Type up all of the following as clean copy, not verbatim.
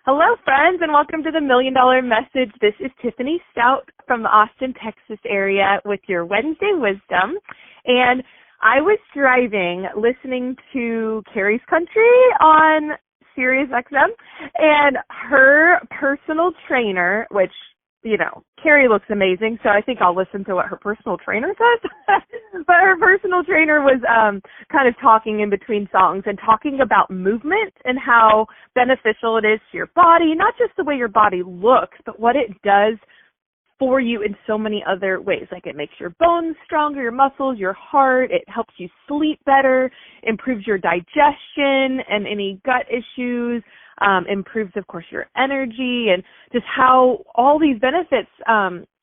Hello, friends, and welcome to the $1 Million Message. This is Tiffany, Stout from the Austin, Texas area with your Wednesday Wisdom. And I was driving, listening to Carrie's Country on Sirius XM, and her personal trainer, which, you know, Carrie looks amazing, so I think I'll listen to what her personal trainer says. But her personal trainer was kind of talking in between songs and talking about movement and how beneficial it is to your body, not just the way your body looks, but what it does for you in so many other ways. Like it makes your bones stronger, your muscles, your heart. It helps you sleep better, improves your digestion and any gut issues, improves, of course, your energy, and just how all these benefits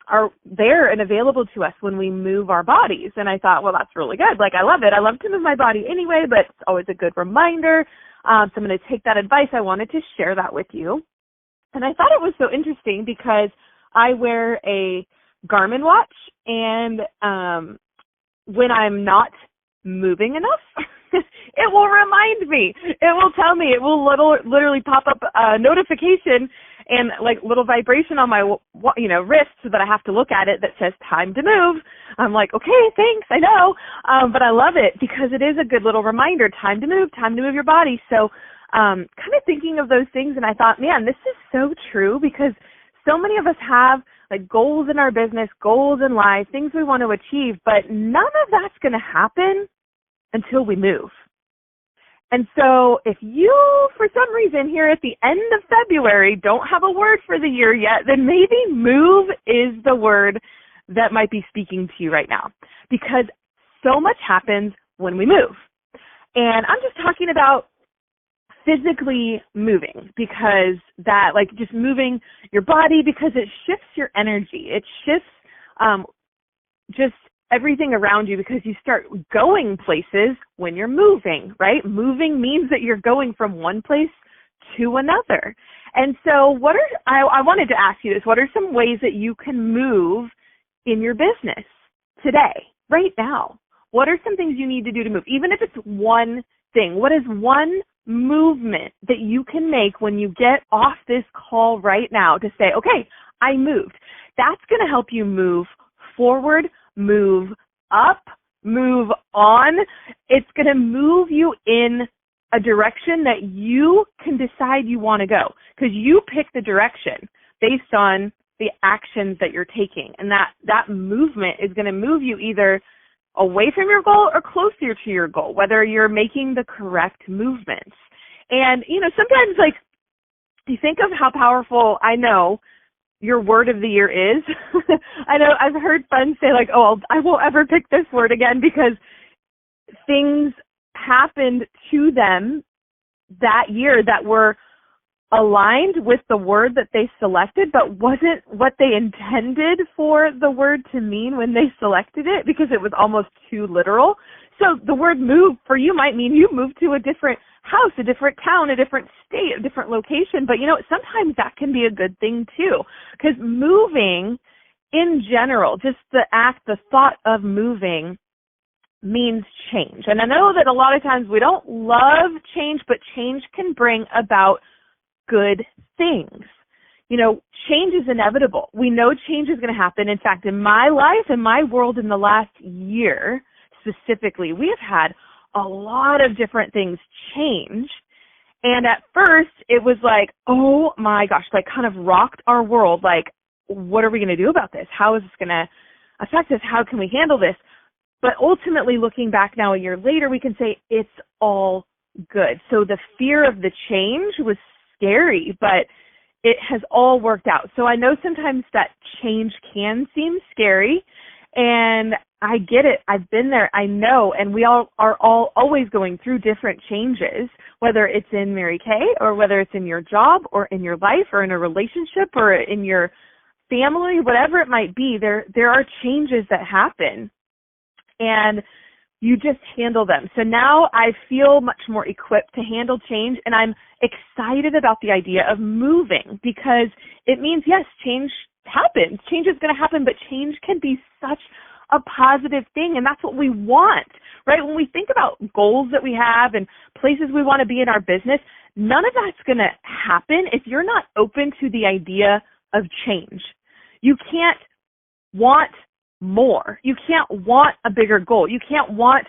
are there and available to us when we move our bodies. And I thought, well, that's really good. Like, I love it. I love to move my body anyway, but it's always a good reminder. So I'm going to take that advice. I wanted to share that with you. And I thought it was so interesting because I wear a Garmin watch, and when I'm not moving enough, it will remind me. It will tell me. It will literally pop up a notification and like little vibration on my wrist so that I have to look at it that says time to move. I'm like, okay, thanks, I know. But I love it because it is a good little reminder, time to move your body. So kind of thinking of those things, and I thought, man, this is so true because so many of us have like goals in our business, goals in life, things we want to achieve, but none of that's going to happen until we move. And so if you, for some reason, here at the end of February don't have a word for the year yet, then maybe move is the word that might be speaking to you right now, because so much happens when we move. And I'm just talking about physically moving, because that, like, just moving your body, because it shifts your energy. It shifts just everything around you, because you start going places when you're moving, right? Moving means that you're going from one place to another. And so I wanted to ask you this, what are some ways that you can move in your business today, right now? What are some things you need to do to move? Even if it's one thing, what is one movement that you can make when you get off this call right now to say, okay, I moved? That's going to help you move forward, move up, move on. It's going to move you in a direction that you can decide you want to go, because you pick the direction based on the actions that you're taking. And that movement is going to move you either away from your goal or closer to your goal, whether you're making the correct movements. And, you know, sometimes, like, you think of how powerful, I know, your word of the year is. I know I've heard friends say, like, oh, I won't ever pick this word again because things happened to them that year that were aligned with the word that they selected, but wasn't what they intended for the word to mean when they selected it, because it was almost too literal. So the word move for you might mean you moved to a different house, a different town, a different state, a different location. But, you know, sometimes that can be a good thing too, because moving in general, just the thought of moving means change. And I know that a lot of times we don't love change, but change can bring about good things. You know, change is inevitable. We know change is going to happen. In fact, in my life, in my world, in the last year specifically, we have had a lot of different things change. And at first, it was like, oh my gosh, like kind of rocked our world. Like, what are we going to do about this? How is this going to affect us? How can we handle this? But ultimately, looking back now a year later, we can say it's all good. So the fear of the change was scary, but it has all worked out. So I know sometimes that change can seem scary, and I get it. I've been there. I know. And we all are always going through different changes, whether it's in Mary Kay or whether it's in your job or in your life or in a relationship or in your family, whatever it might be. There are changes that happen, and you just handle them. So now I feel much more equipped to handle change, and I'm excited about the idea of moving, because it means, yes, change happens. Change is going to happen, but change can be such a positive thing, and that's what we want, right? When we think about goals that we have and places we want to be in our business, none of that's going to happen if you're not open to the idea of change. You can't want more. You can't want a bigger goal. You can't want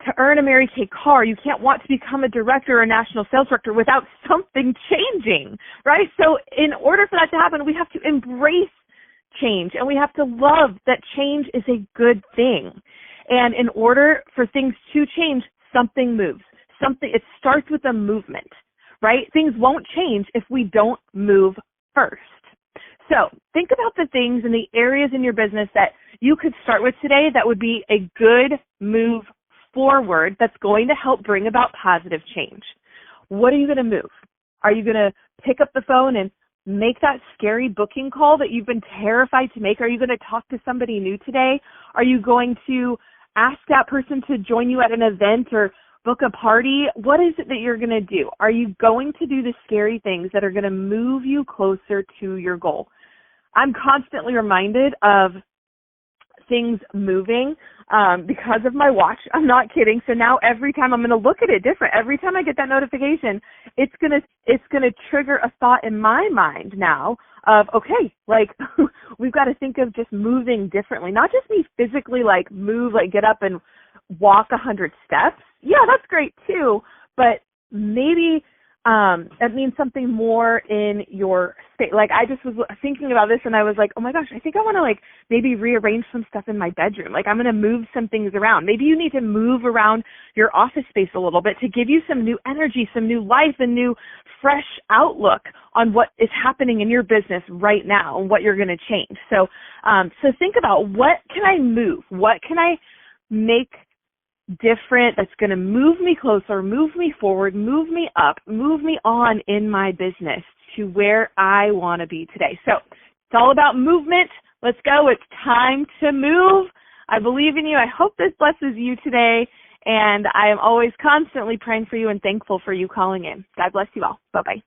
to earn a Mary Kay car. You can't want to become a director or a national sales director without something changing, right? So in order for that to happen, we have to embrace change, and we have to love that change is a good thing. And in order for things to change, something moves. It starts with a movement, right? Things won't change if we don't move first. So think about the things in the areas in your business that you could start with today that would be a good move forward that's going to help bring about positive change. What are you going to move? Are you going to pick up the phone and make that scary booking call that you've been terrified to make? Are you going to talk to somebody new today? Are you going to ask that person to join you at an event or book a party? What is it that you're going to do? Are you going to do the scary things that are going to move you closer to your goal? I'm constantly reminded of things moving because of my watch. I'm not kidding. So now every time I'm going to look at it different. Every time I get that notification, it's going to trigger a thought in my mind now of, okay, like we've got to think of just moving differently, not just me physically like move, like get up and walk 100 steps. Yeah, that's great too. But maybe that means something more in your state. Like I just was thinking about this and I was like, oh my gosh, I think I want to like maybe rearrange some stuff in my bedroom. Like I'm going to move some things around. Maybe you need to move around your office space a little bit to give you some new energy, some new life, a new fresh outlook on what is happening in your business right now and what you're going to change. So think about, what can I move? What can I make different that's going to move me closer, move me forward, move me up, move me on in my business to where I want to be today. So it's all about movement. Let's go. It's time to move. I believe in you. I hope this blesses you today. And I am always constantly praying for you and thankful for you calling in. God bless you all. Bye-bye.